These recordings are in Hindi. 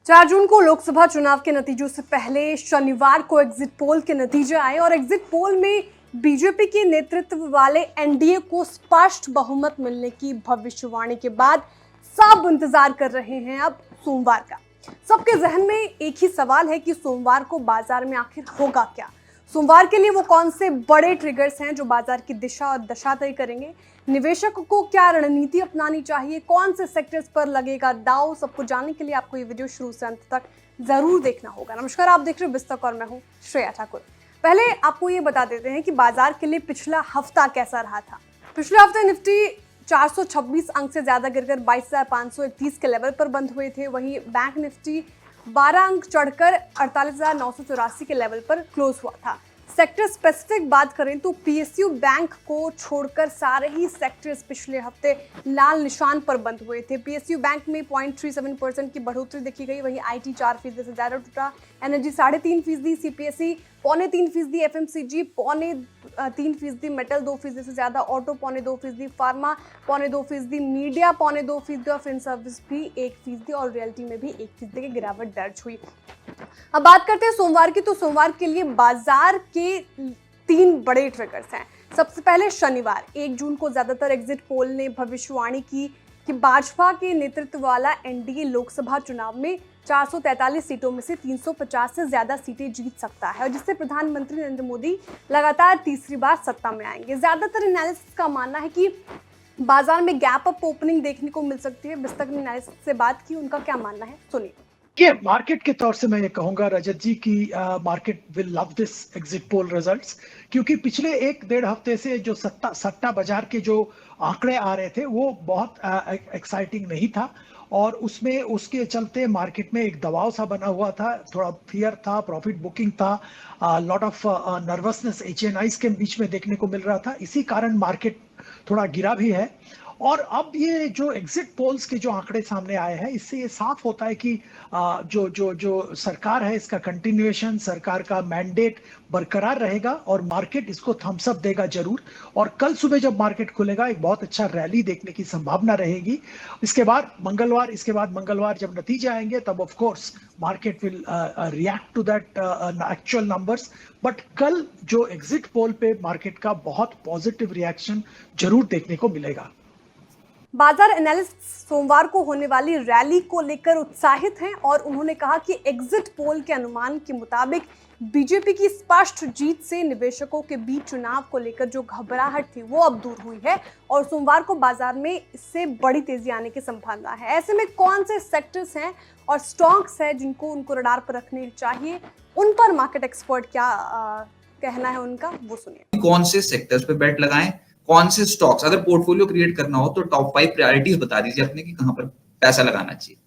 4 जून को लोकसभा चुनाव के नतीजों से पहले शनिवार को एग्जिट पोल के नतीजे आए और एग्जिट पोल में बीजेपी के नेतृत्व वाले एनडीए को स्पष्ट बहुमत मिलने की भविष्यवाणी के बाद सब इंतजार कर रहे हैं अब सोमवार का। सबके जहन में एक ही सवाल है कि सोमवार को बाजार में आखिर होगा क्या। सोमवार के लिए वो कौन से बड़े ट्रिगर्स हैं जो बाजार की दिशा और दशा तय करेंगे। निवेशक को क्या रणनीति अपनानी चाहिए, कौन से सेक्टर्स पर लगेगा दाव, सबको जानने के लिए आपको ये वीडियो शुरू से अंत तक जरूर देखना होगा। नमस्कार, आप देख रहे हो बिस्तक और मैं हूँ श्रेया ठाकुर। पहले आपको ये बता देते हैं कि बाजार के लिए पिछला हफ्ता कैसा रहा था। पिछले हफ्ते निफ्टी 426 अंक से ज्यादा गिरकर 22,531 के लेवल पर बंद हुए थे। वहीं बैंक निफ्टी 12 अंक चढ़कर 48,984 के लेवल पर क्लोज हुआ था। सेक्टर स्पेसिफिक बात करें तो पीएसयू बैंक को छोड़कर सारे ही सेक्टर्स पिछले हफ्ते लाल निशान पर बंद हुए थे। पीएसयू बैंक में 0.37% की बढ़ोतरी देखी गई। वहीं आईटी 4% से ज्यादा टूटा, एनर्जी 3.5%, सीपीएसई 0.25%, एफएमसीजी 0.3%, मेटल 2% से ज्यादा, ऑटो 0.2%, फार्मा 0.2%, मीडिया 0.2% और फिन सर्विस भी 1% और रियल्टी में भी 1% की गिरावट दर्ज हुई। अब बात करते हैं सोमवार की। तो सोमवार के लिए बाजार के 3 बड़े ट्रिगर्स हैं। सबसे पहले शनिवार 1 जून को ज्यादातर एग्जिट पोल ने भविष्यवाणी की कि भाजपा के नेतृत्व वाला एनडीए लोकसभा चुनाव में 443 सीटों में से 350 से ज्यादा सीटें जीत सकता है और जिससे प्रधानमंत्री नरेंद्र मोदी लगातार तीसरी बार सत्ता में आएंगे। ज्यादातर एनालिसिस का मानना है कि बाजार में गैप अप ओपनिंग देखने को मिल सकती है। बिस्तक ने एनालिसिस से बात की, उनका क्या मानना है सुनिए। ये मार्केट के तौर से मैं ये कहूंगा रजत जी की market will love this exit poll results, क्योंकि पिछले 1-1.5 हफ्ते से जो सट्टा बाजार के जो आंकड़े आ रहे थे वो बहुत एक्साइटिंग नहीं था और उसमें उसके चलते मार्केट में एक दबाव सा बना हुआ था। थोड़ा फियर था, प्रॉफिट बुकिंग था, लॉट ऑफ नर्वसनेस एचएनआईज के बीच में देखने को मिल रहा था। इसी कारण मार्केट थोड़ा गिरा भी है। और अब ये जो एग्जिट पोल्स के जो आंकड़े सामने आए हैं, इससे ये साफ होता है कि जो सरकार है इसका कंटिन्यूएशन, सरकार का मैंडेट बरकरार रहेगा और मार्केट इसको थम्स अप देगा जरूर। और कल सुबह जब मार्केट खुलेगा एक बहुत अच्छा रैली देखने की संभावना रहेगी। इसके बाद मंगलवार जब नतीजे आएंगे तब of course market will react to that actual numbers. But कल जो एग्जिट पोल पे मार्केट का बहुत पॉजिटिव रिएक्शन जरूर देखने को मिलेगा। बाजार एनालिस्ट सोमवार को होने वाली रैली को लेकर उत्साहित हैं और उन्होंने कहा कि एग्जिट पोल के अनुमान के मुताबिक बीजेपी की स्पष्ट जीत से निवेशकों के बीच चुनाव को लेकर जो घबराहट थी वो अब दूर हुई है और सोमवार को बाजार में इससे बड़ी तेजी आने की संभावना है। ऐसे में कौन से सेक्टर्स हैं और स्टॉक्स हैं जिनको उनको रडार पर रखने चाहिए, उन पर मार्केट एक्सपर्ट क्या कहना है उनका, वो सुनिए। कौन से सेक्टर्स पे बेट लगाएं, कौन से स्टॉक्स, अगर पोर्टफोलियो क्रिएट करना हो तो टॉप 5 प्रायोरिटीज बता दीजिए अपने कि कहां पर पैसा लगाना चाहिए।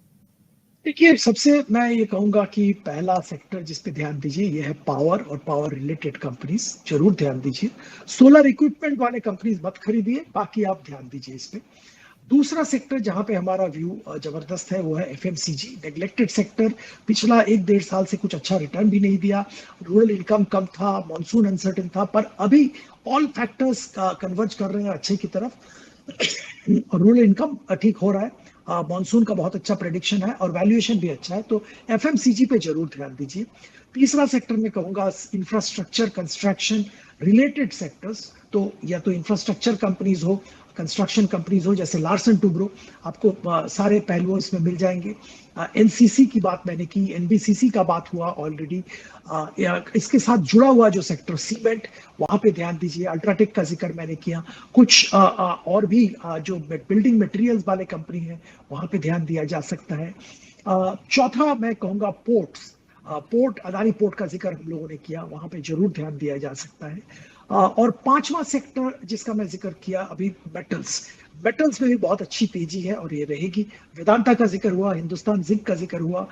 देखिए, सबसे मैं ये कहूंगा कि पहला सेक्टर जिस पे ध्यान दीजिए ये है पावर और पावर रिलेटेड कंपनीज, जरूर ध्यान दीजिए। सोलर इक्विपमेंट वाले कंपनीज मत खरीदिए, बाकी आप ध्यान दीजिए इस पे। दूसरा सेक्टर जहां पे हमारा व्यू जबरदस्त है वो है एफएमसीजी, नेग्लेक्टेड सेक्टर। पिछला 1-1.5 साल से कुछ अच्छा रिटर्न भी नहीं दिया, रूरल इनकम कम था, मॉनसून अनसर्टेन था, पर अभी ऑल फैक्टर्स कन्वर्ज कर रहे हैं अच्छे की तरफ। रूरल इनकम ठीक हो रहा है, मॉनसून का बहुत अच्छा प्रेडिक्शन है और वैल्यूएशन भी अच्छा है, तो एफएमसीजी पे जरूर ध्यान दीजिए। तीसरा सेक्टर में कहूंगा इंफ्रास्ट्रक्चर कंस्ट्रक्शन रिलेटेड सेक्टर्स, तो या तो इंफ्रास्ट्रक्चर कंपनीज हो, कंस्ट्रक्शन कंपनीज हो, जैसे लार्सन टुब्रो, आपको सारे पहलुओं इसमें मिल जाएंगे। एनसीसी की बात मैंने की, एनबीसीसी का बात हुआ ऑलरेडी। इसके साथ जुड़ा हुआ जो सेक्टर सीमेंट, वहां पे ध्यान दीजिए। अल्ट्राटेक का जिक्र मैंने किया, कुछ और भी जो बिल्डिंग मटेरियल्स वाले कंपनी है वहां पे ध्यान दिया जा सकता है। चौथा मैं कहूंगा पोर्ट, अदानी पोर्ट का जिक्र हम लोगों ने किया, वहां पे जरूर ध्यान दिया जा सकता है। और पांचवा सेक्टर जिसका मैं जिक्र किया अभी, मेटल्स में भी बहुत अच्छी तेजी है और ये रहेगी। वेदांता का जिक्र हुआ, हिंदुस्तान जिंक का जिक्र हुआ,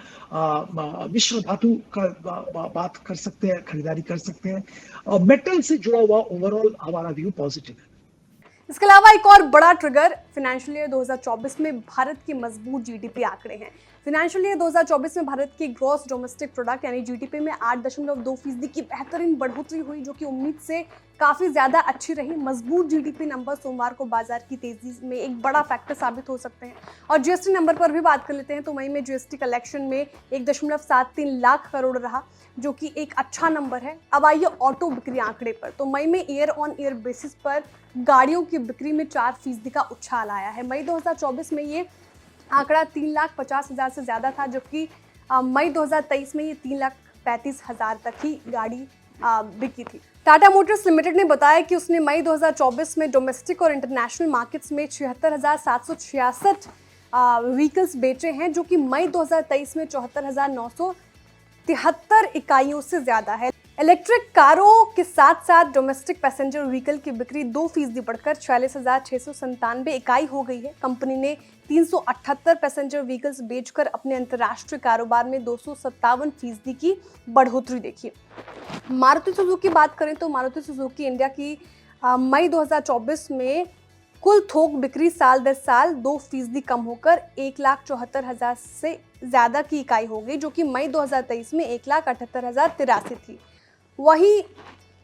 मिश्र धातु का बात कर सकते हैं, खरीदारी कर सकते हैं। मेटल से जुड़ा हुआ ओवरऑल हमारा व्यू पॉजिटिव है। इसके अलावा एक और बड़ा ट्रिगर फिनेंशियल ईयर 2024 में भारत के मजबूत जीडीपी आंकड़े हैं। फाइनेंशियल ईयर 2024 में भारत की ग्रॉस डोमेस्टिक प्रोडक्ट यानी जीडीपी में 8.2% की बेहतरीन बढ़ोतरी हुई, जो कि उम्मीद से काफ़ी ज़्यादा अच्छी रही। मजबूत जीडीपी नंबर सोमवार को बाजार की तेजी में एक बड़ा फैक्टर साबित हो सकते हैं। और जीएसटी नंबर पर भी बात कर लेते हैं तो मई में जीएसटी कलेक्शन में 1.73 लाख करोड़ रहा, जो कि एक अच्छा नंबर है। अब आइए ऑटो बिक्री आंकड़े पर। तो मई में ईयर ऑन ईयर बेसिस पर गाड़ियों की बिक्री में 4% का उछाल आया है। मई 2024 में ये आंकड़ा 3,50,000 से ज़्यादा था, जबकि मई 2023 में ये 3,35,000 तक ही गाड़ी बिकी थी। टाटा मोटर्स लिमिटेड ने बताया कि उसने मई 2024 में डोमेस्टिक और इंटरनेशनल मार्केट्स में 76,766 व्हीकल्स बेचे हैं, जो कि मई 2023 में 74,973 इकाइयों से ज़्यादा है। इलेक्ट्रिक कारों के साथ साथ डोमेस्टिक पैसेंजर व्हीकल की बिक्री 2% बढ़कर 46,697 इकाई हो गई है। कंपनी ने 378 पैसेंजर व्हीकल्स बेचकर अपने अंतर्राष्ट्रीय कारोबार में 257% की बढ़ोतरी देखी। मारुति सुजुकी बात करें तो मारुति सुजुकी इंडिया की मई 2024 में कुल थोक बिक्री साल दर साल 2% कम होकर 1,74,000 से ज़्यादा की इकाई हो गई, जो कि मई 2023 में 1,78,083 थी। वहीं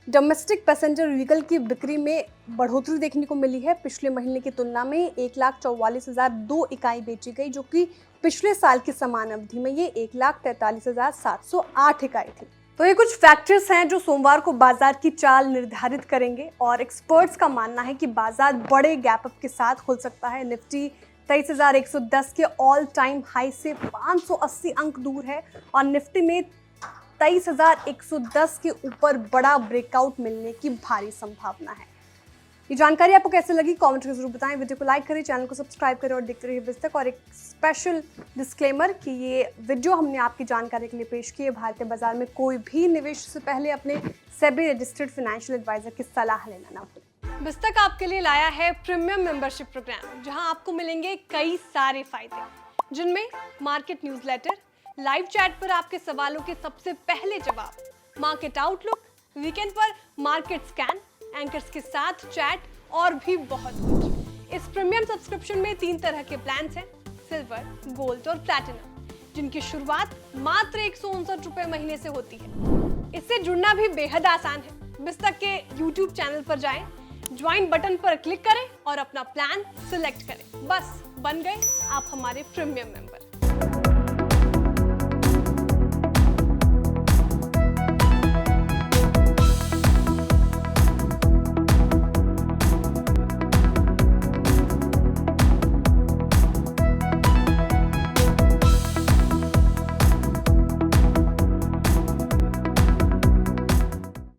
डोमेस्टिक पैसेंजर व्हीकल की बिक्री में बढ़ोतरी देखने को मिली है। पिछले महीने की तुलना में 1,44,002 इकाई बेची गई, जो कि पिछले साल की समान अवधि में ये 1,43,708 इकाई थी। तो ये कुछ फैक्टर्स हैं जो सोमवार को बाजार की चाल निर्धारित करेंगे और एक्सपर्ट्स का मानना है कि बाजार बड़े गैप अप के साथ खुल सकता है। निफ्टी 23,110 के ऑल टाइम हाई से 580 अंक दूर है और निफ्टी में 23,110 के ऊपर बड़ा ब्रेकआउट मिलने की भारी संभावना है। ये जानकारी आपको कैसे लगी कमेंट करके जरूर बताएं। वीडियो को लाइक करें, चैनल को सब्सक्राइब करें और देखते रहिए बिज़ तक। और एक स्पेशल डिस्क्लेमर कि ये वीडियो हमने आपकी जानकारी के लिए पेश की है। भारतीय बाजार में कोई भी निवेश से पहले अपने सेबी रजिस्टर्ड फाइनेंशियल एडवाइजर की सलाह लेना ना भूलें। बिज़ तक आपके लिए लाया है प्रीमियम मेंबरशिप प्रोग्राम, जहां आपको मिलेंगे कई सारे फायदे, जिनमें मार्केट न्यूज़लेटर, लाइव चैट पर आपके सवालों के सबसे पहले जवाब, मार्केट आउटलुक, वीकेंड पर मार्केट स्कैन, एंकर्स के साथ चैट और भी बहुत कुछ। इस प्रीमियम सब्सक्रिप्शन में 3 तरह के प्लान्स हैं, सिल्वर, गोल्ड और प्लैटिनम, जिनकी शुरुआत मात्र 159 रुपए महीने से होती है। इससे जुड़ना भी बेहद आसान है। बिज़ तक के YouTube चैनल पर जाएं, ज्वाइन बटन पर क्लिक करें और अपना प्लान सिलेक्ट करें। बस बन गए आप हमारे प्रीमियम मेंबर।